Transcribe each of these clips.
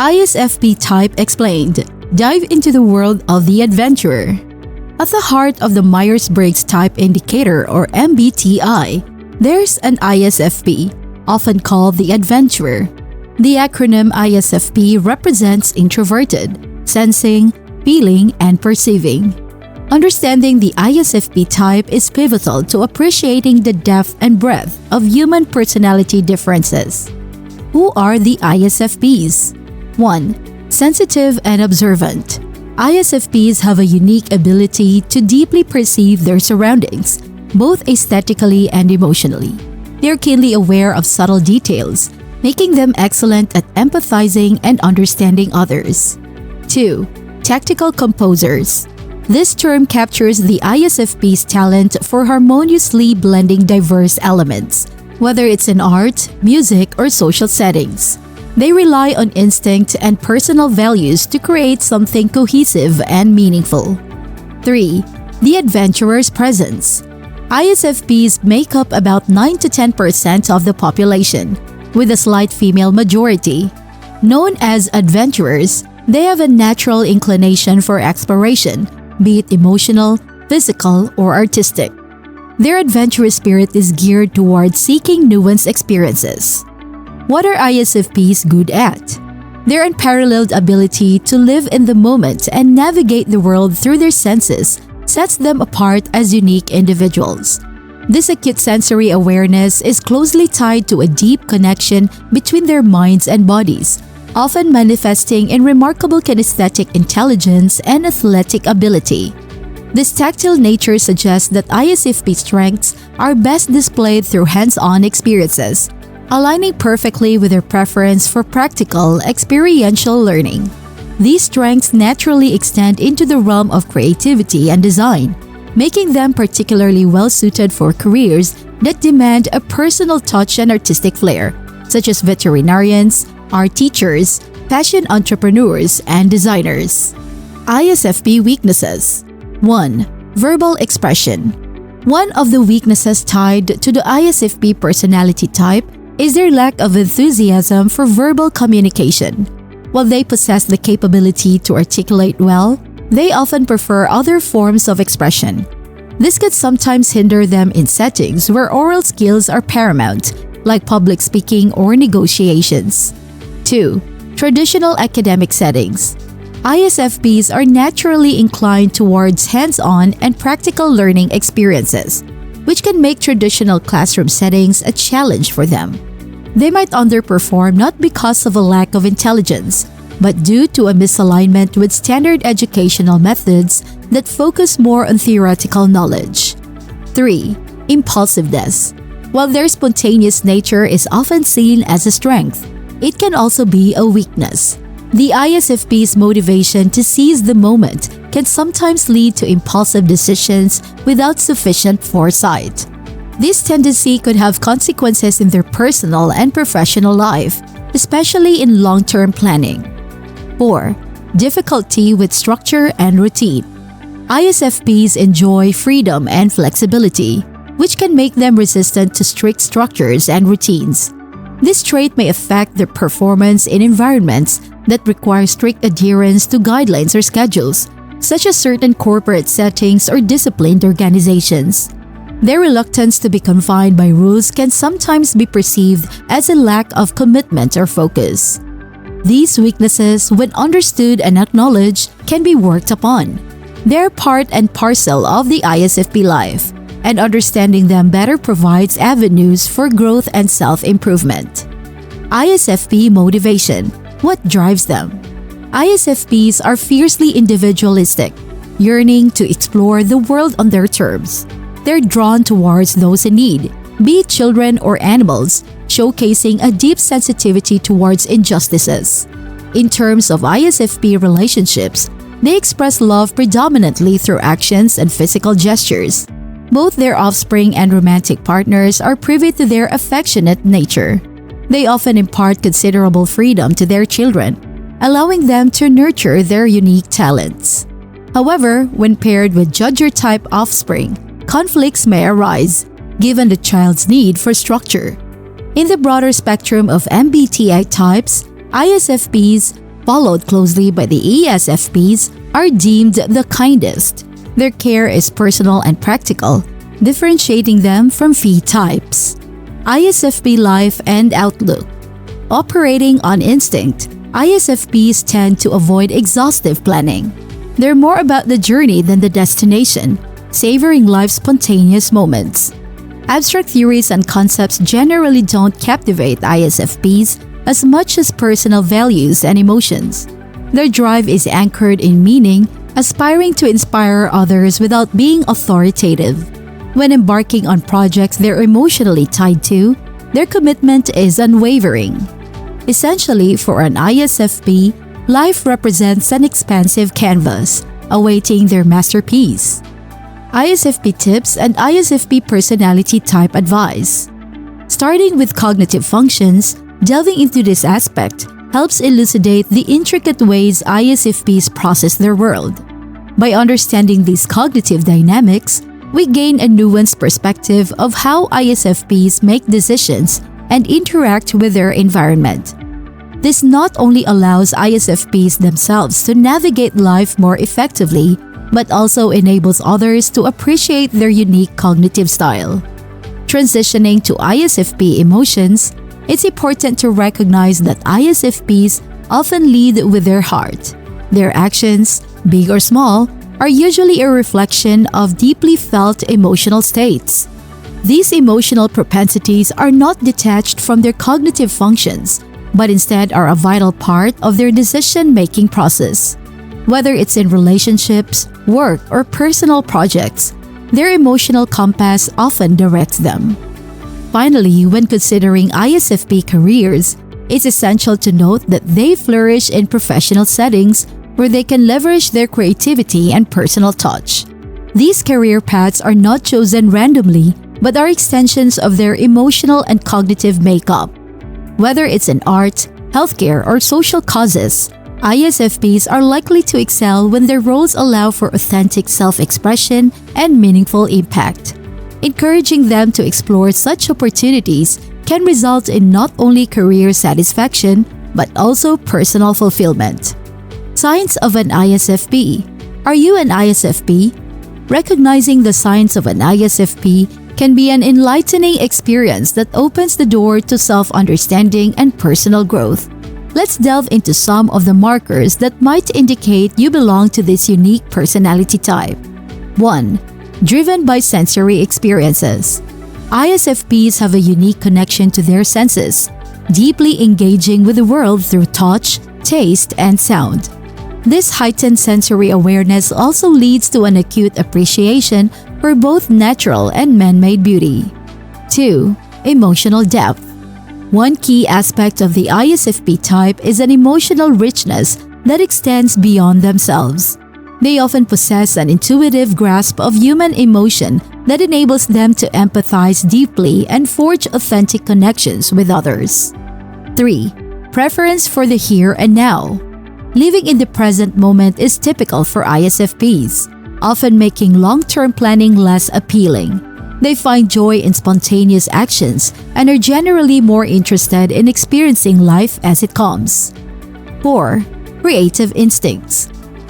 ISFP Type Explained. Dive into the world of the adventurer. At the heart of the Myers-Briggs Type Indicator or MBTI, there's an ISFP, often called the adventurer. The acronym ISFP represents introverted, sensing, feeling, and perceiving. Understanding the ISFP type is pivotal to appreciating the depth and breadth of human personality differences. Who are the ISFPs? 1. Sensitive and observant. ISFPs have a unique ability to deeply perceive their surroundings, both aesthetically and emotionally. They are keenly aware of subtle details, making them excellent at empathizing and understanding others. 2. Tactical composers. This term captures the ISFP's talent for harmoniously blending diverse elements, whether it's in art, music, or social settings. They rely on instinct and personal values to create something cohesive and meaningful. 3. The adventurer's presence. ISFPs make up about 9 to 10% of the population, with a slight female majority. Known as adventurers, they have a natural inclination for exploration, be it emotional, physical, or artistic. Their adventurous spirit is geared towards seeking nuanced experiences. What are ISFPs good at? Their unparalleled ability to live in the moment and navigate the world through their senses sets them apart as unique individuals. This acute sensory awareness is closely tied to a deep connection between their minds and bodies, often manifesting in remarkable kinesthetic intelligence and athletic ability. This tactile nature suggests that ISFP strengths are best displayed through hands-on experiences, aligning perfectly with their preference for practical, experiential learning. These strengths naturally extend into the realm of creativity and design, making them particularly well-suited for careers that demand a personal touch and artistic flair, such as veterinarians, art teachers, fashion entrepreneurs, and designers. ISFP weaknesses. 1. Verbal expression. One of the weaknesses tied to the ISFP personality type is their lack of enthusiasm for verbal communication. While they possess the capability to articulate well, they often prefer other forms of expression. This could sometimes hinder them in settings where oral skills are paramount, like public speaking or negotiations. 2. Traditional academic settings. ISFPs are naturally inclined towards hands-on and practical learning experiences, which can make traditional classroom settings a challenge for them. They might underperform not because of a lack of intelligence, but due to a misalignment with standard educational methods that focus more on theoretical knowledge. 3. Impulsiveness. While their spontaneous nature is often seen as a strength, it can also be a weakness. The ISFP's motivation to seize the moment can sometimes lead to impulsive decisions without sufficient foresight. This tendency could have consequences in their personal and professional life, especially in long-term planning. 4. Difficulty with structure and routine. ISFPs enjoy freedom and flexibility, which can make them resistant to strict structures and routines. This trait may affect their performance in environments that require strict adherence to guidelines or schedules, such as certain corporate settings or disciplined organizations. Their reluctance to be confined by rules can sometimes be perceived as a lack of commitment or focus. These weaknesses, when understood and acknowledged, can be worked upon. They're part and parcel of the ISFP life, and understanding them better provides avenues for growth and self-improvement. ISFP motivation. What drives them? ISFPs are fiercely individualistic, yearning to explore the world on their terms. They're drawn towards those in need, be it children or animals, showcasing a deep sensitivity towards injustices. In terms of ISFP relationships, they express love predominantly through actions and physical gestures. Both their offspring and romantic partners are privy to their affectionate nature. They often impart considerable freedom to their children, allowing them to nurture their unique talents. However, when paired with Judger-type offspring, conflicts may arise, given the child's need for structure. In the broader spectrum of MBTI types, ISFPs followed closely by the ESFPs, are deemed the kindest. Their care is personal and practical, differentiating them from fee types. ISFP life and outlook. Operating on instinct, ISFPs tend to avoid exhaustive planning. They're more about the journey than the destination, savoring life's spontaneous moments. Abstract theories and concepts generally don't captivate ISFPs as much as personal values and emotions. Their drive is anchored in meaning, aspiring to inspire others without being authoritative. When embarking on projects they're emotionally tied to, their commitment is unwavering. Essentially, for an ISFP, life represents an expansive canvas, awaiting their masterpiece. ISFP tips and ISFP personality type advice. Starting with cognitive functions, delving into this aspect helps elucidate the intricate ways ISFPs process their world. By understanding these cognitive dynamics, we gain a nuanced perspective of how ISFPs make decisions and interact with their environment. This not only allows ISFPs themselves to navigate life more effectively, but also enables others to appreciate their unique cognitive style. Transitioning to ISFP emotions, it's important to recognize that ISFPs often lead with their heart. Their actions, big or small, are usually a reflection of deeply felt emotional states. These emotional propensities are not detached from their cognitive functions, but instead are a vital part of their decision-making process. Whether it's in relationships, work, or personal projects, their emotional compass often directs them. Finally, when considering ISFP careers, it's essential to note that they flourish in professional settings where they can leverage their creativity and personal touch. These career paths are not chosen randomly, but are extensions of their emotional and cognitive makeup. Whether it's in art, healthcare, or social causes, ISFPs are likely to excel when their roles allow for authentic self-expression and meaningful impact. Encouraging them to explore such opportunities can result in not only career satisfaction, but also personal fulfillment. Signs of an ISFP. Are you an ISFP? Recognizing the signs of an ISFP can be an enlightening experience that opens the door to self-understanding and personal growth. Let's delve into some of the markers that might indicate you belong to this unique personality type. 1. Driven by sensory experiences. ISFPs have a unique connection to their senses, deeply engaging with the world through touch, taste, and sound. This heightened sensory awareness also leads to an acute appreciation for both natural and man-made beauty. 2. Emotional depth. One key aspect of the ISFP type is an emotional richness that extends beyond themselves. They often possess an intuitive grasp of human emotion that enables them to empathize deeply and forge authentic connections with others. 3. Preference for the here and now. Living in the present moment is typical for ISFPs, often making long-term planning less appealing. They find joy in spontaneous actions and are generally more interested in experiencing life as it comes. 4. Creative instincts.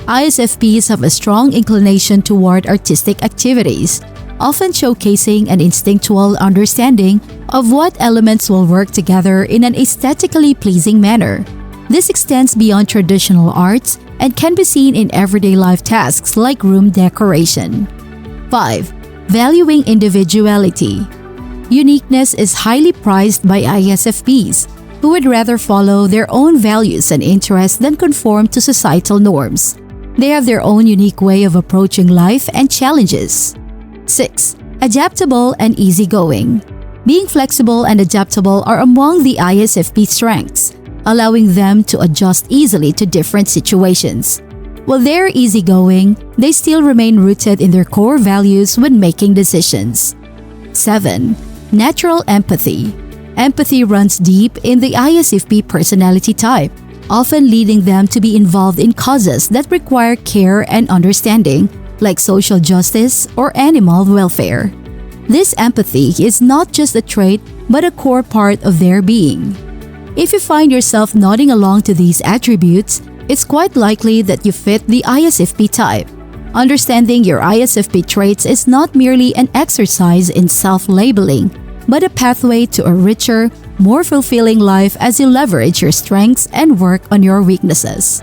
ISFPs have a strong inclination toward artistic activities, often showcasing an instinctual understanding of what elements will work together in an aesthetically pleasing manner. This extends beyond traditional arts and can be seen in everyday life tasks like room decoration. 5. Valuing individuality. Uniqueness is highly prized by ISFPs, who would rather follow their own values and interests than conform to societal norms. They have their own unique way of approaching life and challenges. 6. Adaptable and easygoing. Being flexible and adaptable are among the ISFP strengths, allowing them to adjust easily to different situations. While they're easygoing, they still remain rooted in their core values when making decisions. 7. Natural empathy. Empathy runs deep in the ISFP personality type, often leading them to be involved in causes that require care and understanding, like social justice or animal welfare. This empathy is not just a trait, but a core part of their being. If you find yourself nodding along to these attributes, it's quite likely that you fit the ISFP type. Understanding your ISFP traits is not merely an exercise in self-labeling, but a pathway to a richer, more fulfilling life as you leverage your strengths and work on your weaknesses.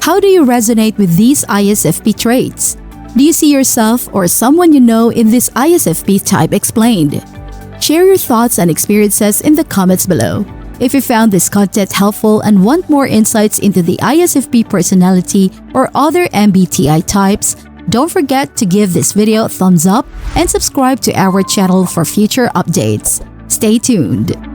How do you resonate with these ISFP traits? Do you see yourself or someone you know in this ISFP type explained? Share your thoughts and experiences in the comments below. If you found this content helpful and want more insights into the ISFP personality or other MBTI types, don't forget to give this video a thumbs up and subscribe to our channel for future updates. Stay tuned.